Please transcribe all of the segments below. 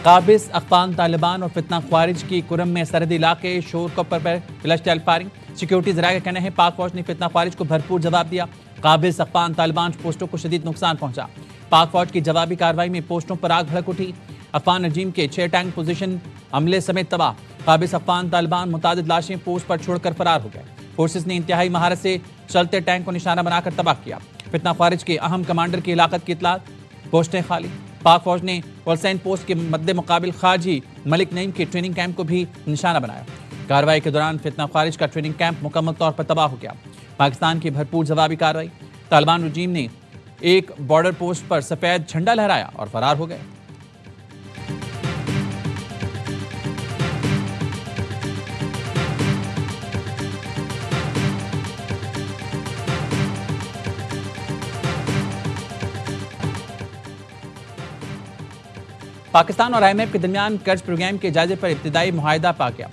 काबिज अफगान तालिबान और फितना ख्वारिज की कुरम में सरहदी इलाके शोर कपर पर फ्लश फायरिंग। सिक्योरिटी जराये का कहना है पाक फौज ने फितना ख्वारिज को भरपूर जवाब दिया। काबिज अफगान तालिबान पोस्टों को शदीद नुकसान पहुंचा। पाक फौज की जवाबी कार्रवाई में पोस्टों पर आग भड़क उठी। अफगान रजीम के 6 टैंक पोजीशन अमले समेत तबाह। काबिज अफगान तालिबान मुतादिद लाशें पोस्ट पर छोड़कर फरार हो गए। फोर्सेस ने इंतहाई महारत से चलते टैंक को निशाना बनाकर तबाह किया। फितना ख्वारिज के अहम कमांडर की हिलाकत की इतला, पोस्टें खाली। पाक फौज ने वलसैन पोस्ट के मद्दे मुकाबिल खाजी मलिक नईम के ट्रेनिंग कैंप को भी निशाना बनाया। कार्रवाई के दौरान फितना ख्वारिज का ट्रेनिंग कैंप मुकम्मल तौर पर तबाह हो गया। पाकिस्तान की भरपूर जवाबी कार्रवाई। तालिबान रजीम ने एक बॉर्डर पोस्ट पर सफेद झंडा लहराया और फरार हो गए। पाकिस्तान और IMF के दरमियान कर्ज प्रोग्राम के जायजे पर इब्तिदाई मुआहिदा पा गया।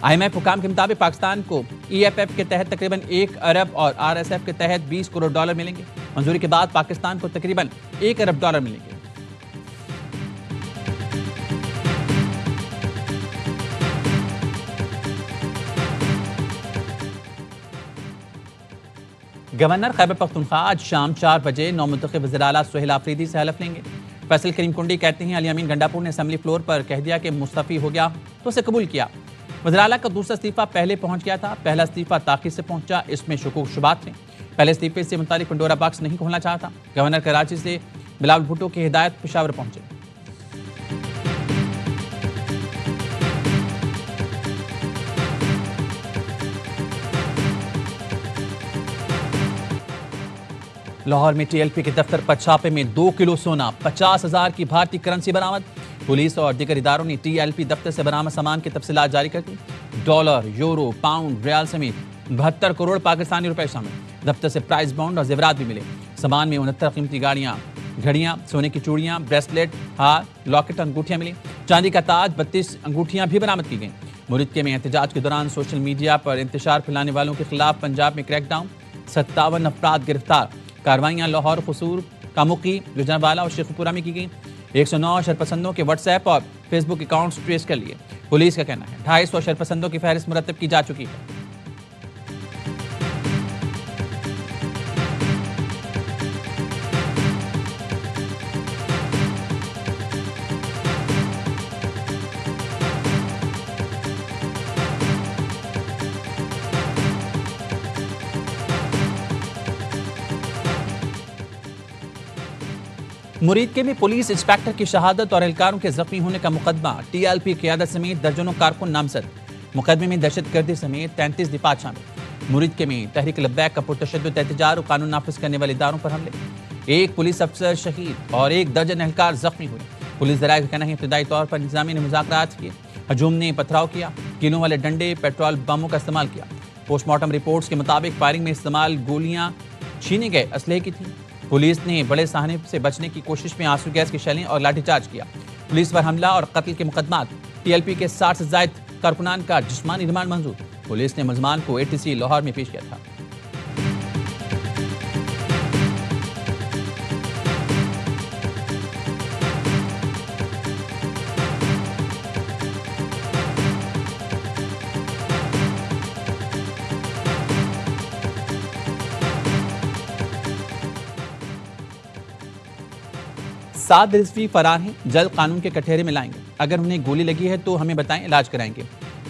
IMF हुकाम के मुताबिक पाकिस्तान को EFF के तहत तकरीबन 1 अरब और RSF के तहत $20 करोड़ मिलेंगे। मंजूरी के बाद पाकिस्तान को तकरीबन $1 अरब मिलेंगे। गवर्नर खैबर पख्तूनख्वा आज शाम 4 बजे नौमुंतखब वज़ीर आला सुहेल आफरीदी से हलफ लेंगे। फैसल करीम कुंडी कहते हैं अली अमीन गंडापुर ने असेंबली फ्लोर पर कह दिया कि मुस्तफ़ी हो गया तो उसे कबूल किया। वज़ीर आला का दूसरा इस्तीफा पहले पहुंच गया था, पहला इस्तीफा ताख़ीर से पहुंचा, इसमें शुकूक शुबात थे। पहले इस्तीफे से मुतालिक पंडोरा बॉक्स नहीं खोलना चाहता। गवर्नर कराची से बिलावल भुट्टो की हिदायत पेशावर पहुंचे। लाहौर में TLP के दफ्तर पर छापे में 2 किलो सोना, 50,000 की भारतीय करेंसी बरामद। पुलिस और दीगर इदारों ने TLP दफ्तर से बरामद सामान की तफसीलात जारी कर दी। डॉलर, यूरो, पाउंड, रियाल समेत 72 करोड़ पाकिस्तानी रुपए शामिल। दफ्तर से प्राइस बॉन्ड और जेवरात भी मिले। सामान में 69 कीमती गाड़ियां, घड़ियां, सोने की चूड़ियां, ब्रेसलेट, हार, लॉकेट, अंगूठियां मिली। चांदी का ताज, 32 अंगूठियां भी बरामद की गई। मुल्क में एहतजाज के दौरान सोशल मीडिया पर इंतशार फैलाने वालों के खिलाफ पंजाब में क्रैकडाउन, 57 अफराद गिरफ्तार। कार्रवाइयां लाहौर, कसूर, कामुकी, गुजरांवाला और शेखुपुरा में की गई। 109 शरपसंदों के व्हाट्सएप और फेसबुक अकाउंट्स ट्रेस कर लिए। पुलिस का कहना है 250 शरपसंदों की फहरिस्त मुरतब की जा चुकी है। मुरीद के में पुलिस इंस्पेक्टर की शहादत और एहलकारों के जख्मी होने का मुकदमा। TLP क़यादत समेत दर्जनों कारकुन नामजद। मुकदमे में दहशतगर्दी समेत 33 दिफात शामिल। मुरीद के में तहरीक लब्बैक का पुरतशद्दुद एहतजाज और कानून नाफिज करने वाले इदारों पर हमले। 1 पुलिस अफसर शहीद और 1 दर्जन एहलकार जख्मी हुए। पुलिस ज़राए का कहना है इब्तिदाई तौर पर इंतजामिया ने मुज़ाकरात किए। हजूम ने पथराव किया, कीलों वाले डंडे, पेट्रोल बमों का इस्तेमाल किया। पोस्टमार्टम रिपोर्ट्स के मुताबिक फायरिंग में इस्तेमाल गोलियां छीने गए असलहे की थी। पुलिस ने बड़े साहने से बचने की कोशिश में आंसू गैस की शैलें और लाठीचार्ज किया। पुलिस पर हमला और कत्ल के मुकदमात। TLP के 60 से ज़ायद कारकुनान का जिस्मानी रिमांड मंजूर। पुलिस ने मुलजमान को ATC लाहौर में पेश किया था। सात रिजवी फरार हैं, जल्द कानून के कटहरे में लाएंगे। अगर उन्हें गोली लगी है तो हमें बताएं, इलाज कराएंगे।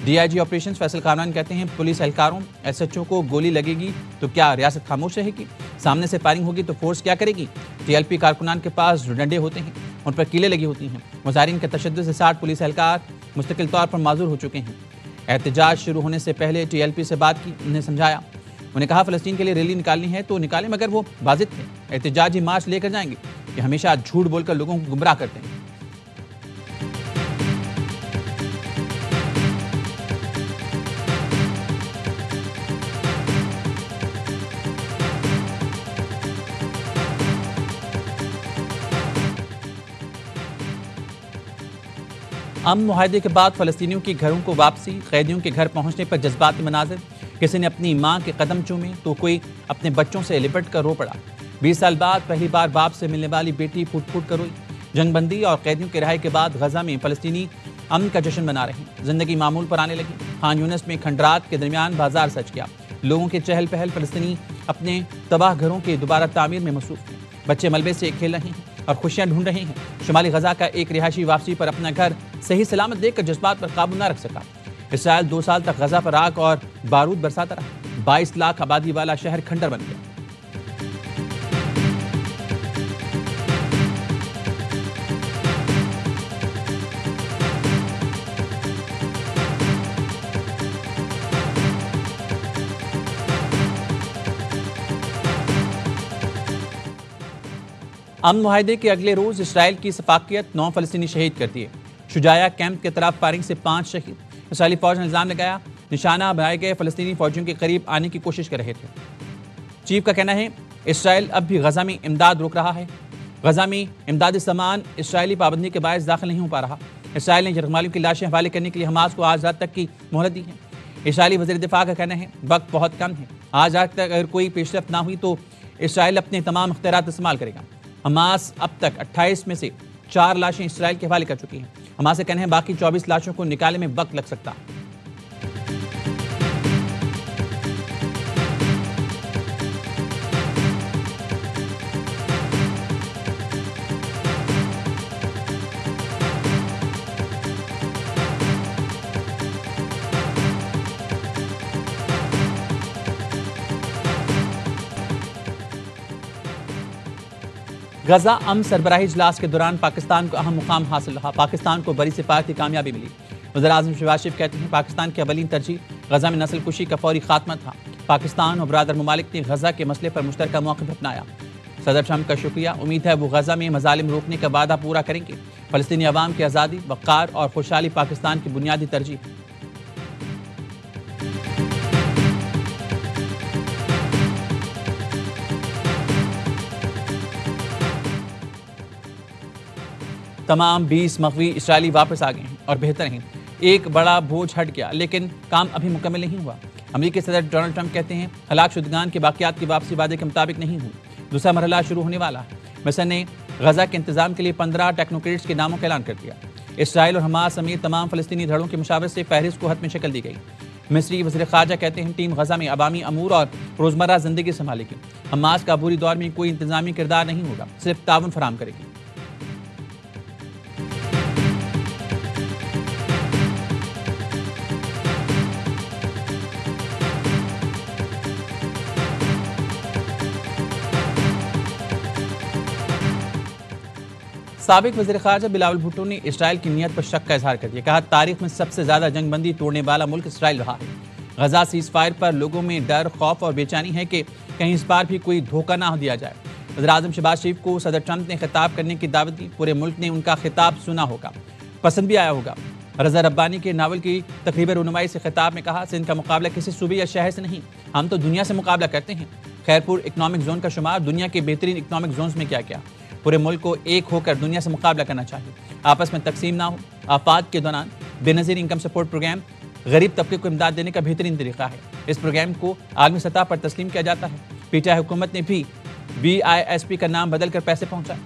DIG ऑपरेशन फैसल खानवान कहते हैं पुलिस एहलकारों SHO को गोली लगेगी तो क्या रियासत खामोश रहेगी? सामने से फायरिंग होगी तो फोर्स क्या करेगी? TLP कारकुनान के पास डंडे होते हैं, उन पर कीलें लगी होती हैं। मुजाहिरीन के तशद्दुद से 60 पुलिस एहलकार मुस्तकिल तौर पर माजूर हो चुके हैं। एहतजाज शुरू होने से पहले TLP से बात की, उन्हें समझाया। उन्हें कहा फ़लस्तीन के लिए रैली निकालनी है तो निकालें, मगर वो वाजिद थे। एहतजाजी मार्च लेकर जाएंगे कि हमेशा झूठ बोलकर लोगों को गुमराह करते हैं। अमन मुआहदे के बाद फ़लस्तीनियों के घरों को वापसी, कैदियों के घर पहुंचने पर जज्बाती मनाजिर। किसी ने अपनी मां के कदम चूमे तो कोई अपने बच्चों से लिपट कर रो पड़ा। 20 साल बाद पहली बार बाप से मिलने वाली बेटी फूट फूट कर रोई। जंगबंदी और कैदियों की रिहाई के बाद गजा में फलस्तीनी अमन का जश्न मना रहे हैं। जिंदगी मामूल पर आने लगी। खान यूनिस में खंडरात के दरमियान बाजार सज गया। लोगों के चहल पहल। फलस्तीनी अपने तबाह घरों के दोबारा तामीर में मसरूफ हैं। बच्चे मलबे से खेल रहे हैं और खुशियां ढूंढ रहे हैं। शुमाली गजा का एक रिहायशी वापसी पर अपना घर सही सलामत देखकर जज्बात पर काबू न रख सका। इसराइल 2 साल तक गजा पर आग और बारूद बरसाता रहा। 22 लाख आबादी वाला शहर खंडर बन गया। अमन मुआहदे के अगले रोज इसराइल की सफाकियत 9 फलस्तीनी शहीद कर दिए। शुजाया कैंप के तरफ फायरिंग से 5 शहीद। इसराइली फौज ने इल्जाम लगाया निशाना बनाए गए फलस्तीनी फौजियों के करीब आने की कोशिश कर रहे थे। चीफ का कहना है इसराइल अब भी गजा में इमदाद रोक रहा है। गजा में इमदादी सामान इसराइली पाबंदी के बायस दाखिल नहीं हो पा रहा। इसराइल ने यरगमालियों की लाशें हवाले करने के लिए हमास को आज रात तक की मोहलत दी है। इसराइली वज़ीर दिफा का कहना है वक्त बहुत कम है। आज रात तक अगर कोई पेशरफ ना हुई तो इसराइल अपने तमाम इख्तियारात इस्तेमाल करेगा। हमास अब तक 28 में से 4 लाशें इसराइल के हवाले कर चुकी हैं। हमास का कहना है बाकी 24 लाशों को निकालने में वक्त लग सकता। गजा अमन सरबराही इजलास के दौरान पाकिस्तान को अहम मुकाम हासिल रहा। पाकिस्तान को बड़ी सिफारत की कामयाबी मिली। वज़ीर-ए-आज़म शहबाज शरीफ कहते हैं पाकिस्तान की अवलीन तरजीह गजा में नस्ल कुशी का फौरी खात्मा था। पाकिस्तान और बरादर ममालिक ने गजा के मसले पर मुश्तरका मौक़िफ़ अपनाया। सदर ट्रंप का शुक्रिया। उम्मीद है वो गजा में मजालिम रोकने का वादा पूरा करेंगे। फ़लस्तीनी अवाम की आज़ादी, वक़ार और खुशहाली पाकिस्तान की बुनियादी तरजीह है। तमाम 20 मग़वी इसराइली वापस आ गए हैं और बेहतर हैं। एक बड़ा बोझ हट गया लेकिन काम अभी मुकम्मल नहीं हुआ। अमेरिकी सदर डोनाल्ड ट्रंप कहते हैं हलाक शुदगान के बाक़ियात की वापसी वादे के मुताबिक नहीं हुई। दूसरा मरहला शुरू होने वाला है। मिस्र ने गजा के इंतजाम के लिए 15 टेक्नोक्रेट्स के नामों का ऐलान कर दिया। इसराइल और हमास समेत तमाम फ़लस्तीनी धड़ों की मुशावरत से फहरिस्त को हतमी शक्ल दी गई। मिस्री वज़ीर ख़ारजा कहते हैं टीम गजा में अवामी अमूर और रोज़मर्रा ज़िंदगी संभालेगी। हमास का बुरी दौर में कोई इंतजामी किरदार नहीं होगा, सिर्फ ताउन फराहम करेगी। साबिक वज़ीर ख़ारजा बिलावल भुट्टो ने इसराइल की नीयत पर शक का इजहार कर दिया। कहा तारीख में सबसे ज़्यादा जंगबंदी तोड़ने वाला मुल्क इसराइल रहा है। गजा सीज़ फायर पर लोगों में डर, खौफ और बेचैनी है कि कहीं इस बार भी कोई धोखा ना दिया जाए। वज़ीर-ए-आज़म शहबाज शरीफ को सदर ट्रंप ने खिताब करने की दावत दी। पूरे मुल्क ने उनका खिताब सुना होगा, पसंद भी आया होगा। रज़ा रब्बानी के नावल की तकरीब रुनुमाई से खिताब में कहा सिंध का मुकाबला किसी सूबे या शहर से नहीं, हम तो दुनिया से मुकाबला करते हैं। खैरपुर इकनॉमिक जोन का शुमार दुनिया के बेहतरीन इकनॉमिक जोन में किया गया। पूरे मुल्क को एक होकर दुनिया से मुकाबला करना चाहिए, आपस में तकसीम ना हो। आफात के दौरान बेनज़ीर इनकम सपोर्ट प्रोग्राम गरीब तबके को इमदाद देने का बेहतरीन तरीका है। इस प्रोग्राम को आलमी सतह पर तस्लीम किया जाता है। पीटीआई हुकूमत ने भी BISP का नाम बदलकर पैसे पहुंचाए।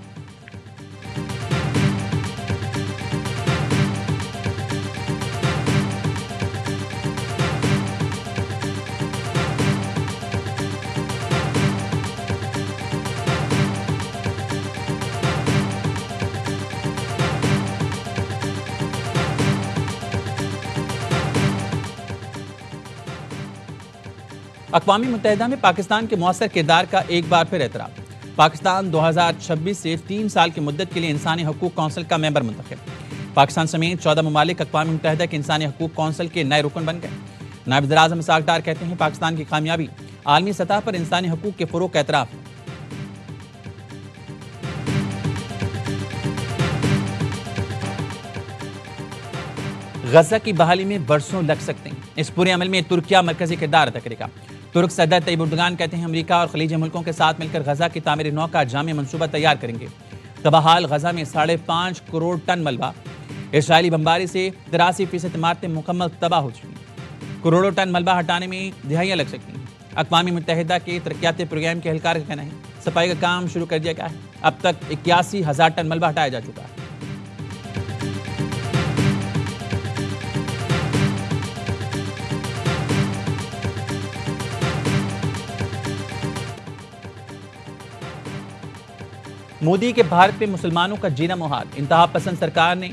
अक़वामी मुत्तहिदा में पाकिस्तान के मौसर किरदार का एक बार फिर एतराफ़। पाकिस्तान 2026 से 3 साल की मुद्दत के लिए इंसानी हकूक़ कौंसिल का मेंबर मुंतखब। पाकिस्तान समेत 14 ममालिक अक़वामी मुत्तहिदा के इंसानी हकूक़ कौंसिल के नए रुकन बन गए। नायब वज़ीर-ए-आज़म इसहाक़ डार कहते हैं पाकिस्तान की कामयाबी आलमी सतह पर इंसानी हकूक़ के फ़रोग़ का एतराफ़ है। गजा की बहाली में बरसों लग सकते हैं। इस पूरे अमल में तुर्किया मरकजी किरदार अदा करेगा। तुर्क सदर तैयब एर्दोगान कहते हैं अमेरिका और खलीजी मुल्कों के साथ मिलकर गजा की तामीर नौ का जामे मनसूबा तैयार करेंगे। तबाहाल गजा में 5.5 करोड़ टन मलबा। इसराइली बमबारी से 83% इमारतें मुकम्मल तबाह हो चुकी हैं। करोड़ों टन मलबा हटाने में दिहाइयाँ लग सकती हैं। अक़वामी मुत्तहिदा के तरक्याती प्रोग्राम के एहलकार का कहना है सफाई का काम शुरू कर दिया गया है। अब तक 81,000 टन मलबा हटाया जा चुका है। मोदी के भारत में मुसलमानों का जीना मुहाल, इंतहा पसंद सरकार ने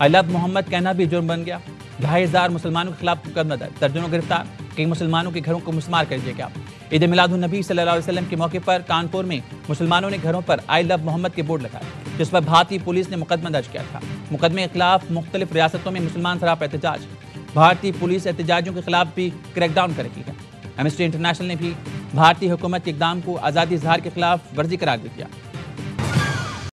आई लव मोहम्मद कहना भी जुर्म बन गया। 2,500 मुसलमानों के खिलाफ मुकदमा दर्ज, दर्जनों गिरफ्तार, कई मुसलमानों के घरों को मुस्मार कर दिया गया। ईद मिलादुन नबी सल्लल्लाहु अलैहि वसल्लम के मौके पर कानपुर में मुसलमानों ने घरों पर आई लव मोहम्मद के बोर्ड लगाए, जिस पर भारतीय पुलिस ने मुकदमा दर्ज किया था। मुकदमे के खिलाफ मुख्तलिफ रियासतों में मुसलमान सराप एहतजाज। भारतीय पुलिस एहतजाजियों के खिलाफ भी क्रैकडाउन कर रही है। एमनेस्टी इंटरनेशनल ने भी भारतीय हुकूमत के इकदाम को आज़ादी इजहार के खिलाफ वर्जी करार दे दिया।